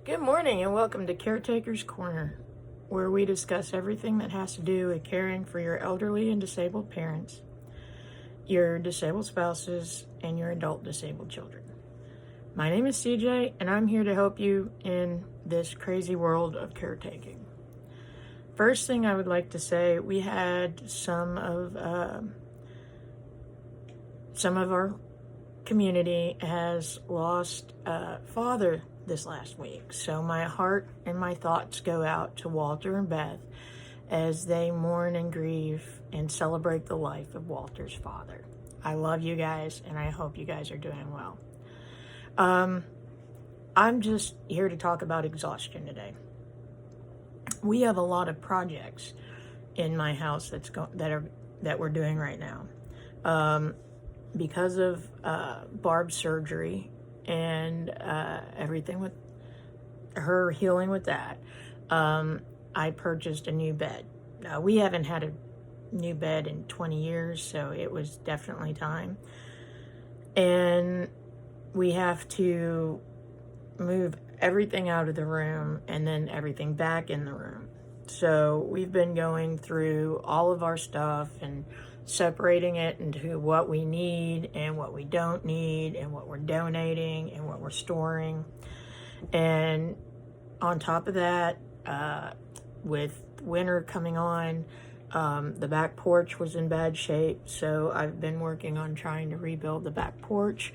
Good morning and welcome to Caretaker's Corner, where we discuss everything that has to do with caring for your elderly and disabled parents, your disabled spouses, and your adult disabled children. My name is CJ, and I'm here to help you in this crazy world of caretaking. First thing I would like to say, we had some of our community has lost a father this last week. So my heart and my thoughts go out to Walter and Beth as they mourn and grieve and celebrate the life of Walter's father. I love you guys, and I hope you guys are doing well. I'm just here to talk about exhaustion today. We have a lot of projects in my house that we're doing right now. Because of Barb's surgery and everything with her healing with that, I purchased a new bed. We haven't had a new bed in 20 years, so it was definitely time. And we have to move everything out of the room and then everything back in the room. So we've been going through all of our stuff and separating it into what we need and what we don't need and what we're donating and what we're storing. And on top of that, with winter coming on, the back porch was in bad shape, so I've been working on trying to rebuild the back porch.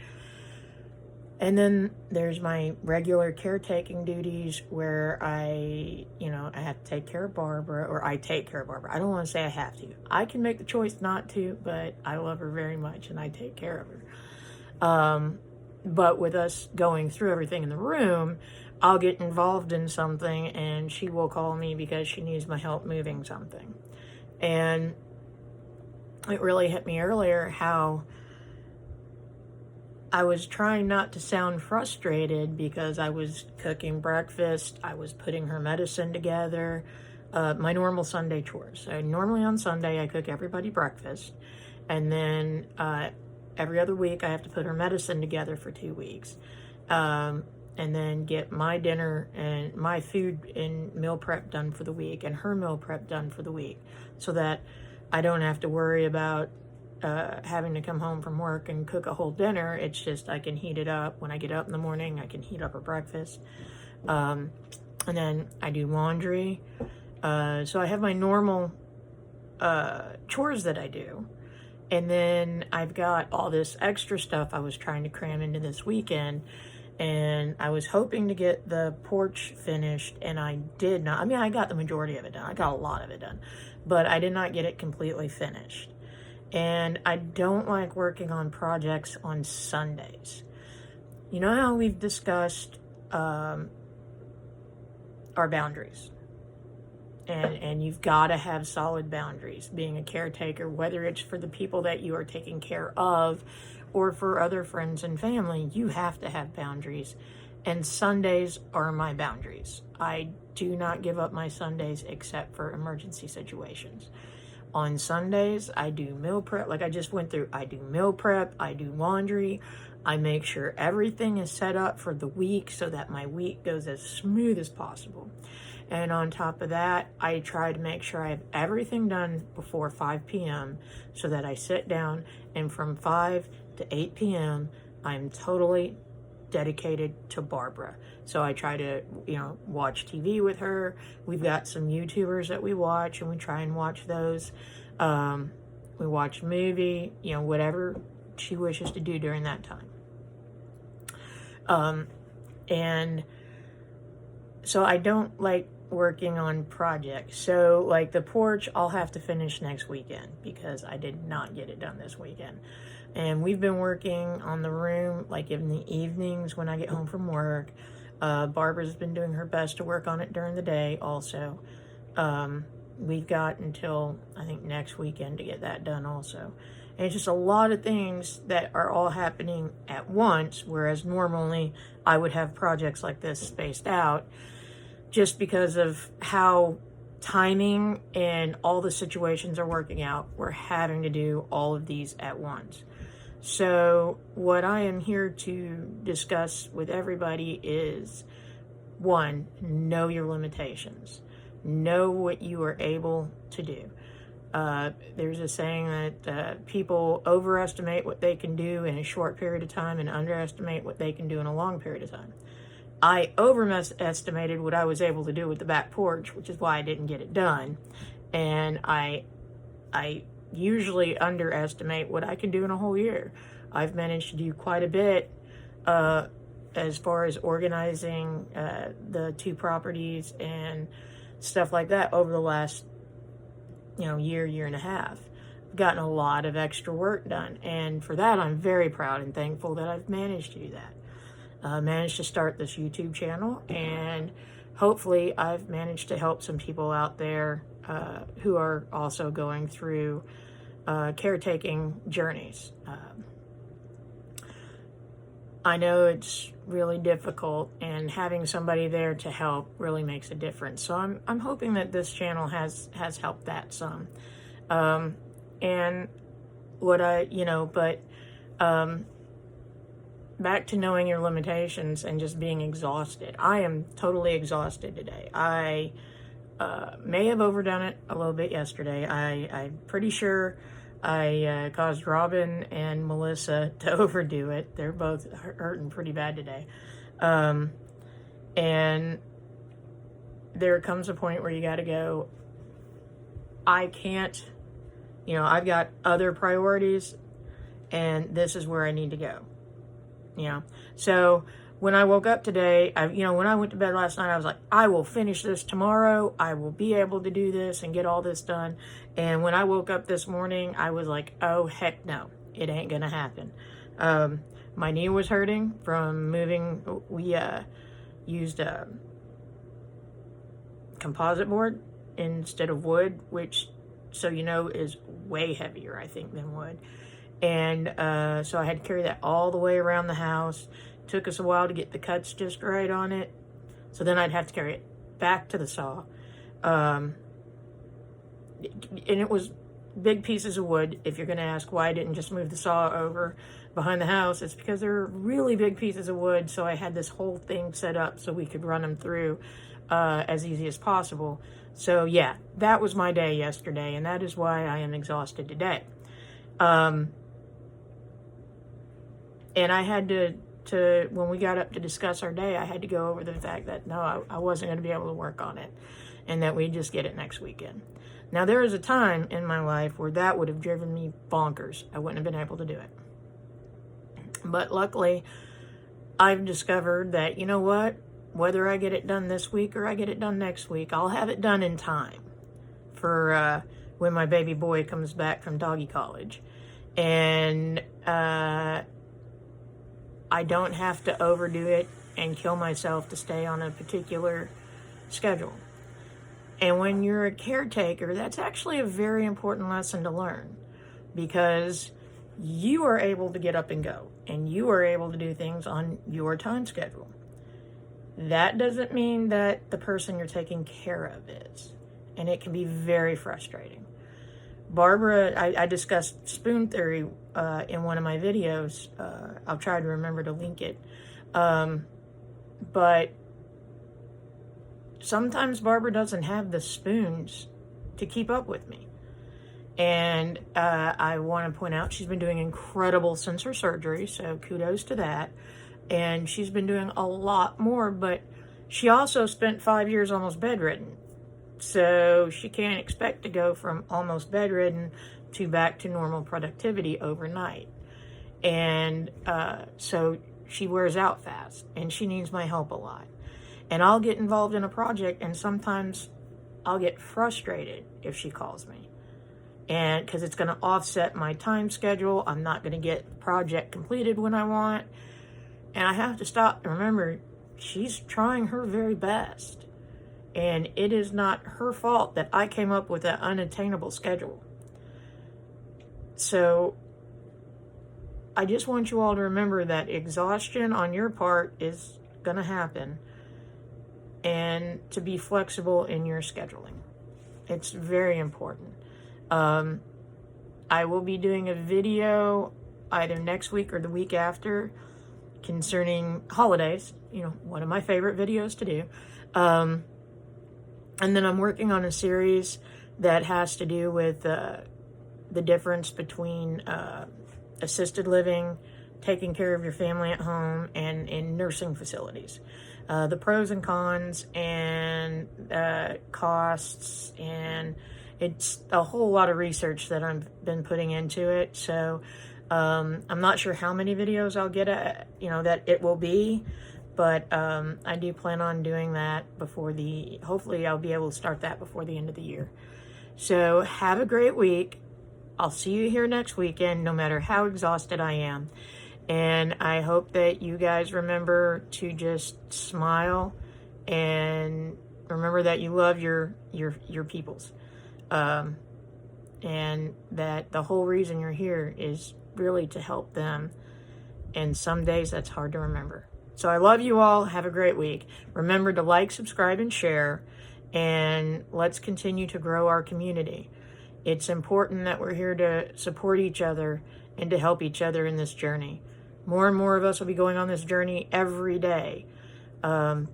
And then there's my regular caretaking duties where I have to take care of Barbara, or I take care of Barbara. I don't want to say I have to. I can make the choice not to, but I love her very much and I take care of her. But with us going through everything in the room, I'll get involved in something and she will call me because she needs my help moving something. And it really hit me earlier how I was trying not to sound frustrated because I was cooking breakfast, I was putting her medicine together, my normal Sunday chores. So normally on Sunday I cook everybody breakfast, and then every other week I have to put her medicine together for 2 weeks, and then get my dinner and my food and meal prep done for the week and her meal prep done for the week, so that I don't have to worry about having to come home from work and cook a whole dinner. It's just I can heat it up when I get up in the morning. I can heat up her breakfast, and then I do laundry. So I have my normal chores that I do, and then I've got all this extra stuff I was trying to cram into this weekend. And I was hoping to get the porch finished, and I did not. I mean, I got the majority of it done. I got a lot of it done, but I did not get it completely finished. And I don't like working on projects on Sundays. You know how we've discussed our boundaries. And you've got to have solid boundaries. Being a caretaker, whether it's for the people that you are taking care of or for other friends and family, you have to have boundaries. And Sundays are my boundaries. I do not give up my Sundays except for emergency situations. On Sundays, I do meal prep, like I just went through. I do meal prep, I do laundry, I make sure everything is set up for the week so that my week goes as smooth as possible. And on top of that, I try to make sure I have everything done before 5 p.m. so that I sit down, and from 5 to 8 p.m., I'm totally dedicated to Barbara. So I try to, watch TV with her. We've got some YouTubers that we watch, and we try and watch those. We watch a movie, whatever she wishes to do during that time. And so I don't like working on projects. So like the porch, I'll have to finish next weekend because I did not get it done this weekend. And we've been working on the room like in the evenings when I get home from work. Barbara's been doing her best to work on it during the day also. We've got until I think next weekend to get that done also. And it's just a lot of things that are all happening at once, whereas normally I would have projects like this spaced out. Just because of how timing and all the situations are working out, we're having to do all of these at once. So what I am here to discuss with everybody is one, know your limitations. Know what you are able to do. There's a saying that people overestimate what they can do in a short period of time and underestimate what they can do in a long period of time. I overestimated what I was able to do with the back porch, which is why I didn't get it done. And I usually underestimate what I can do in a whole year. I've managed to do quite a bit as far as organizing the 2 properties and stuff like that over the last year and a half. I've gotten a lot of extra work done, and for that I'm very proud and thankful that I've managed to do that. Managed to start this YouTube channel, and hopefully I've managed to help some people out there who are also going through caretaking journeys. I know it's really difficult, and having somebody there to help really makes a difference. So I'm hoping that this channel has helped that some. And what back to knowing your limitations and just being exhausted. I am totally exhausted today. I may have overdone it a little bit yesterday. I'm pretty sure I caused Robin and Melissa to overdo it. They're both hurting pretty bad today. And there comes a point where you got to go, I can't, I've got other priorities, and this is where I need to go. So when I woke up today, when I went to bed last night, I was like, I will finish this tomorrow. I will be able to do this and get all this done. And when I woke up this morning, I was like, oh, heck no, it ain't going to happen. My knee was hurting from moving. We used a composite board instead of wood, which, is way heavier, I think, than wood. And so I had to carry that all the way around the house. Took us a while to get the cuts just right on it. So then I'd have to carry it back to the saw. And it was big pieces of wood. If you're going to ask why I didn't just move the saw over behind the house, it's because they're really big pieces of wood. So I had this whole thing set up so we could run them through as easy as possible. So yeah, that was my day yesterday, and that is why I am exhausted today. And I had to when we got up to discuss our day, I had to go over the fact that no, I wasn't going to be able to work on it, and that we'd just get it next weekend. Now, there was a time in my life where that would have driven me bonkers. I wouldn't have been able to do it. But luckily, I've discovered that, you know what? Whether I get it done this week or I get it done next week, I'll have it done in time for when my baby boy comes back from doggy college. And I don't have to overdo it and kill myself to stay on a particular schedule. And when you're a caretaker, that's actually a very important lesson to learn, because you are able to get up and go, and you are able to do things on your time schedule. That doesn't mean that the person you're taking care of is, and it can be very frustrating. Barbara, I discussed spoon theory in one of my videos. I'll try to remember to link it. But sometimes Barbara doesn't have the spoons to keep up with me. And I want to point out she's been doing incredible since her surgery, so kudos to that. And she's been doing a lot more, but she also spent 5 years almost bedridden. So she can't expect to go from almost bedridden to back to normal productivity overnight. And so she wears out fast, and she needs my help a lot. And I'll get involved in a project, and sometimes I'll get frustrated if she calls me. And because it's going to offset my time schedule, I'm not going to get the project completed when I want. And I have to stop and remember, she's trying her very best. And it is not her fault that I came up with that unattainable schedule. So I just want you all to remember that exhaustion on your part is going to happen, and to be flexible in your scheduling. It's very important. I will be doing a video either next week or the week after concerning holidays, one of my favorite videos to do. And then I'm working on a series that has to do with the difference between assisted living, taking care of your family at home, and in nursing facilities. The pros and cons and costs, and it's a whole lot of research that I've been putting into it. So I'm not sure how many videos I'll get at, that it will be, but I do plan on doing that hopefully I'll be able to start that before the end of the year. So have a great week. I'll see you here next weekend, no matter how exhausted I am. And I hope that you guys remember to just smile and remember that you love your peoples. And that the whole reason you're here is really to help them. And some days that's hard to remember. So I love you all. Have a great week. Remember to like, subscribe, and share. And let's continue to grow our community. It's important that we're here to support each other and to help each other in this journey. More and more of us will be going on this journey every day,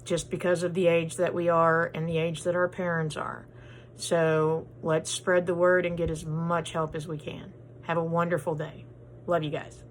just because of the age that we are and the age that our parents are. So let's spread the word and get as much help as we can. Have a wonderful day. Love you guys.